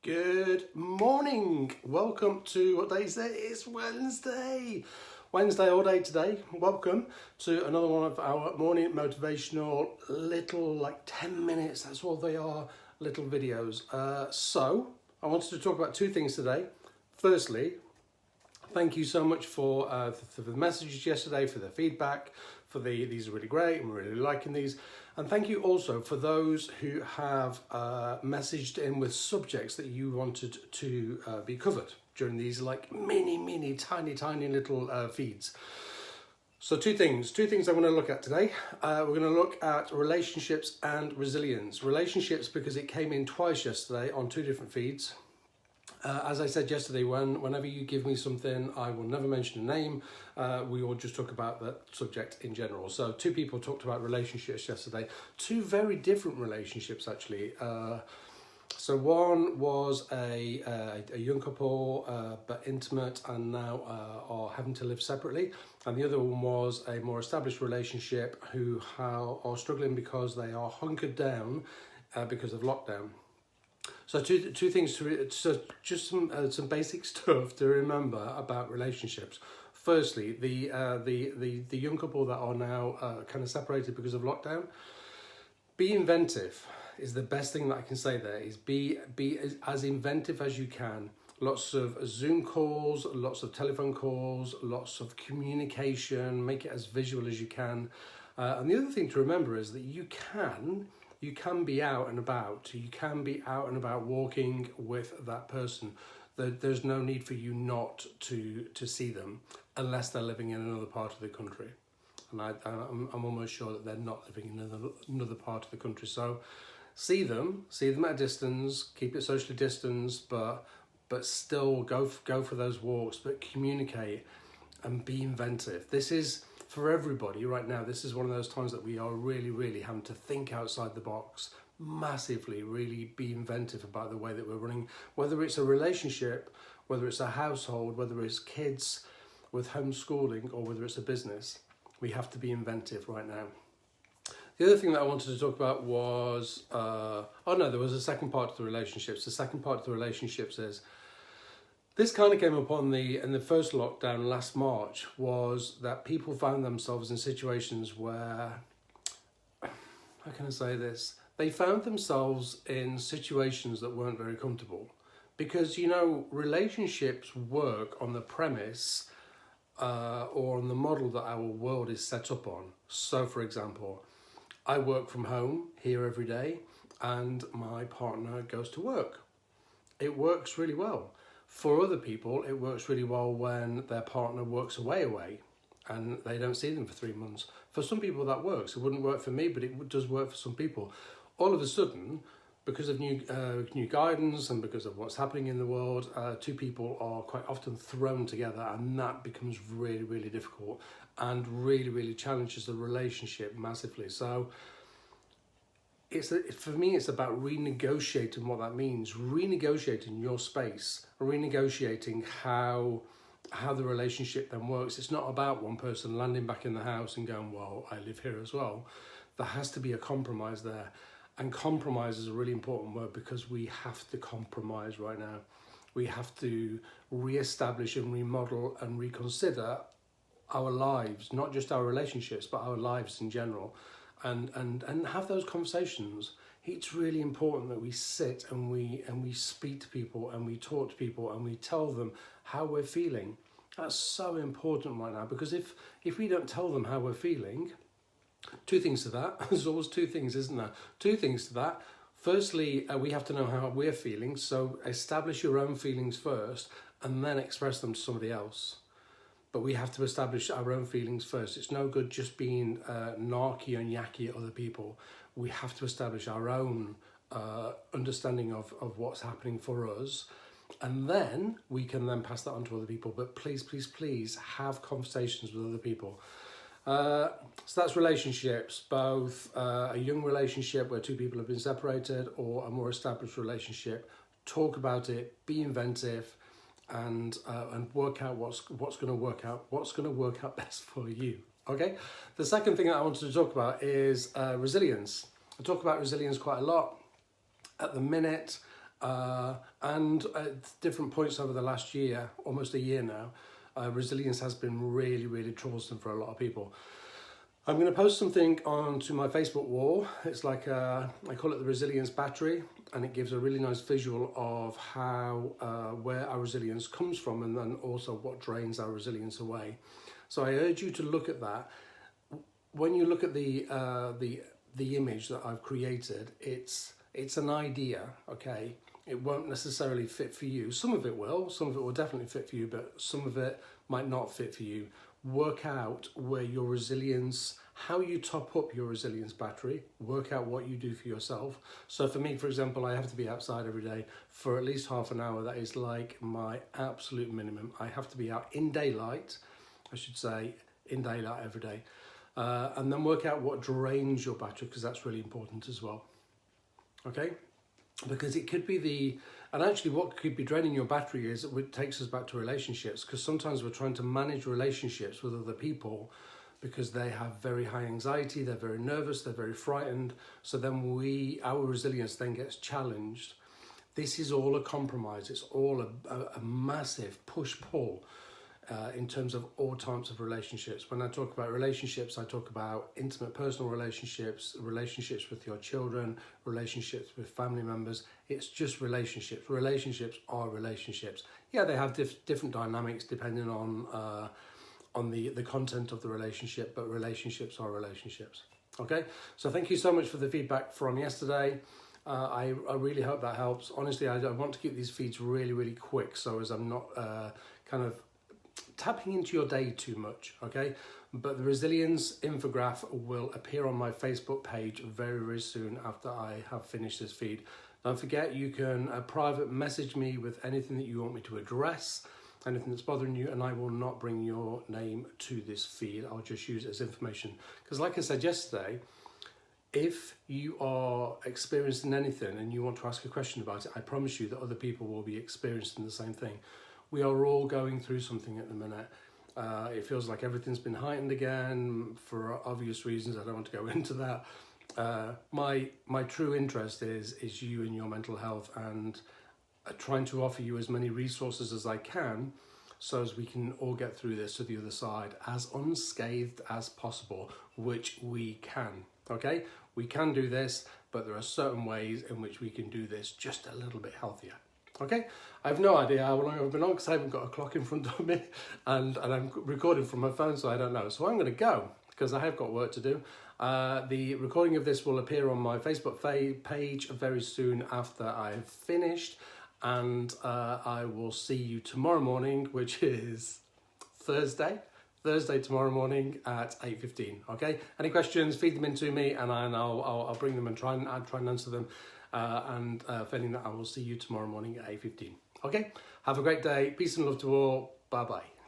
Good morning. Welcome to what day is it? It's Wednesday. Wednesday all day today. Welcome to another one of our morning motivational little 10 minutes. That's all they are, little videos. So I wanted to talk about two things today. Firstly, thank you so much for the messages yesterday, for the feedback, these are really great, I'm really liking these. And thank you also for those who have messaged in with subjects that you wanted to be covered during these mini, tiny little feeds. So two things I'm going to look at today. We're going to look at relationships and resilience. Relationships because it came in twice yesterday on two different feeds. As I said yesterday, whenever you give me something, I will never mention a name. We will just talk about that subject in general. So two people talked about relationships yesterday. Two very different relationships, actually. So one was a young couple, but intimate, and now are having to live separately. And the other one was a more established relationship who are struggling because they are hunkered down because of lockdown. So two things just some basic stuff to remember about relationships. Firstly, the young couple that are now kind of separated because of lockdown. Be inventive is the best thing that I can say there. Is be as inventive as you can. Lots of Zoom calls, lots of telephone calls, lots of communication. Make it as visual as you can. And the other thing to remember is that you can be out and about. You can be out and about walking with that person. There's no need for you not to see them unless they're living in another part of the country. And I'm almost sure that they're not living in another part of the country. So see them at a distance, keep it socially distanced, but still go for those walks, but communicate and be inventive. This is for everybody right now. This is one of those times that we are really having to think outside the box massively, really be inventive about the way that we're running, whether it's a relationship, whether it's a household, whether it's kids with homeschooling, or whether it's a business. We have to be inventive right now. The other thing that I wanted to talk about was, there was a second part of the relationships. The second part of the relationships is, this kind of came up in the first lockdown last March, was that people found themselves in situations where, how can I say this? They found themselves in situations that weren't very comfortable. Because, relationships work on the premise or on the model that our world is set up on. So, for example, I work from home here every day and my partner goes to work. It works really well. For other people, it works really well when their partner works away and they don't see them for 3 months. For some people that works. It wouldn't work for me, but it does work for some people. All of a sudden, because of new guidance and because of what's happening in the world, two people are quite often thrown together, and that becomes really difficult and really challenges the relationship massively. So for me, it's about renegotiating what that means, renegotiating your space, renegotiating how the relationship then works. It's not about one person landing back in the house and going, well, I live here as well. There has to be a compromise there. And compromise is a really important word, because we have to compromise right now. We have to re-establish and remodel and reconsider our lives, not just our relationships, but our lives in general. And have those conversations. It's really important that we sit and we speak to people and we talk to people and we tell them how we're feeling. That's so important right now, because if we don't tell them how we're feeling, two things to that. There's always two things, isn't there? Two things to that. Firstly, we have to know how we're feeling. So establish your own feelings first and then express them to somebody else. But we have to establish our own feelings first. It's no good just being narky and yucky at other people. We have to establish our own understanding of what's happening for us. And then we can then pass that on to other people. But please have conversations with other people. So that's relationships, both a young relationship where two people have been separated or a more established relationship. Talk about it, be inventive, and work out what's going to work out best for you. Okay. The second thing that I wanted to talk about is resilience. I talk about resilience quite a lot at the minute. And at different points over the last year, almost a year now, resilience has been really, really troublesome for a lot of people. I'm going to post something onto my Facebook wall. It's like I call it the resilience battery, and it gives a really nice visual of how where our resilience comes from, and then also what drains our resilience away. So I urge you to look at that. When you look at the image that I've created, it's an idea, okay? It won't necessarily fit for you. Some of it will definitely fit for you, but some of it might not fit for you. Work out where your resilience, how you top up your resilience battery, work out what you do for yourself. So for me, for example, I have to be outside every day for at least half an hour. That is like my absolute minimum. I have to be out in daylight, I should say, in daylight every day. And then work out what drains your battery, because that's really important as well. Okay? Because it could be and actually what could be draining your battery is it takes us back to relationships, because sometimes we're trying to manage relationships with other people because they have very high anxiety, they're very nervous, they're very frightened. So then our resilience then gets challenged. This is all a compromise. It's all a massive push-pull. In terms of all types of relationships. When I talk about relationships, I talk about intimate personal relationships, relationships with your children, relationships with family members. It's just relationships. Relationships are relationships. Yeah, they have different dynamics depending on the content of the relationship, but relationships are relationships. Okay, so thank you so much for the feedback from yesterday. I really hope that helps. Honestly, I want to keep these feeds really, really quick, so as I'm not kind of tapping into your day too much, okay? But the resilience infograph will appear on my Facebook page very, very soon after I have finished this feed. Don't forget, you can private message me with anything that you want me to address, anything that's bothering you, and I will not bring your name to this feed. I'll just use it as information. Because like I said yesterday, if you are experiencing anything and you want to ask a question about it, I promise you that other people will be experiencing the same thing. We are all going through something at the minute. It feels like everything's been heightened again for obvious reasons. I don't want to go into that. My true interest is you and your mental health, and trying to offer you as many resources as I can so as we can all get through this to the other side as unscathed as possible, which we can, okay? We can do this, but there are certain ways in which we can do this just a little bit healthier. Okay, I have no idea how long I've been on because I haven't got a clock in front of me, and I'm recording from my phone, so I don't know. So I'm going to go because I have got work to do. The recording of this will appear on my Facebook page very soon after I've finished, and I will see you tomorrow morning, which is Thursday tomorrow morning at 8:15. Okay, any questions, feed them into me, and I'll bring them and try and answer them. Failing that, I will see you tomorrow morning at 8:15. Okay, have a great day. Peace and love to all. Bye bye.